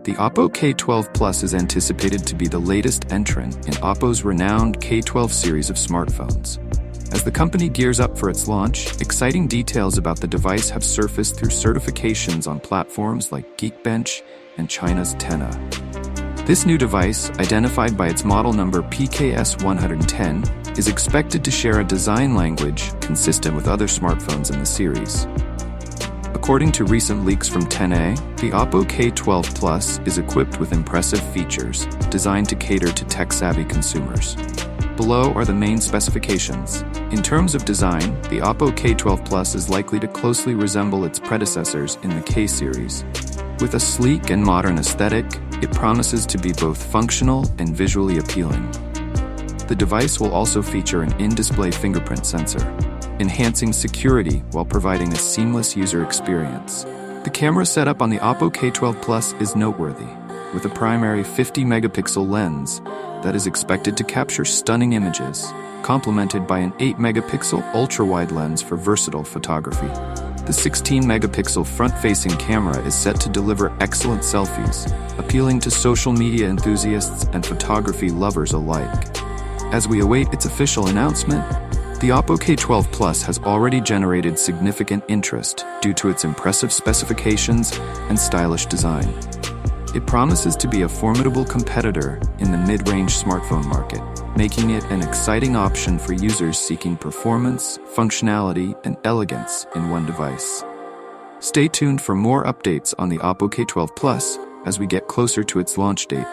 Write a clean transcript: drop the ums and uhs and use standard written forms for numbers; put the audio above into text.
The OPPO K12 Plus is anticipated to be the latest entrant in OPPO's renowned K12 series of smartphones. As the company gears up for its launch, exciting details about the device have surfaced through certifications on platforms like Geekbench and China's Tenna. This new device, identified by its model number PKS110, is expected to share a design language consistent with other smartphones in the series. According to recent leaks from Tenna, the OPPO K12 Plus is equipped with impressive features designed to cater to tech-savvy consumers. Below are the main specifications. In terms of design, the OPPO K12 Plus is likely to closely resemble its predecessors in the K series. With a sleek and modern aesthetic, it promises to be both functional and visually appealing. The device will also feature an in-display fingerprint sensor, enhancing security while providing a seamless user experience. The camera setup on the OPPO K12 Plus is noteworthy, with a primary 50-megapixel lens that is expected to capture stunning images, complemented by an 8-megapixel ultra-wide lens for versatile photography. The 16-megapixel front-facing camera is set to deliver excellent selfies, appealing to social media enthusiasts and photography lovers alike. As we await its official announcement, the OPPO K12 Plus has already generated significant interest due to its impressive specifications and stylish design. It promises to be a formidable competitor in the mid-range smartphone market, making it an exciting option for users seeking performance, functionality, and elegance in one device. Stay tuned for more updates on the OPPO K12 Plus as we get closer to its launch date.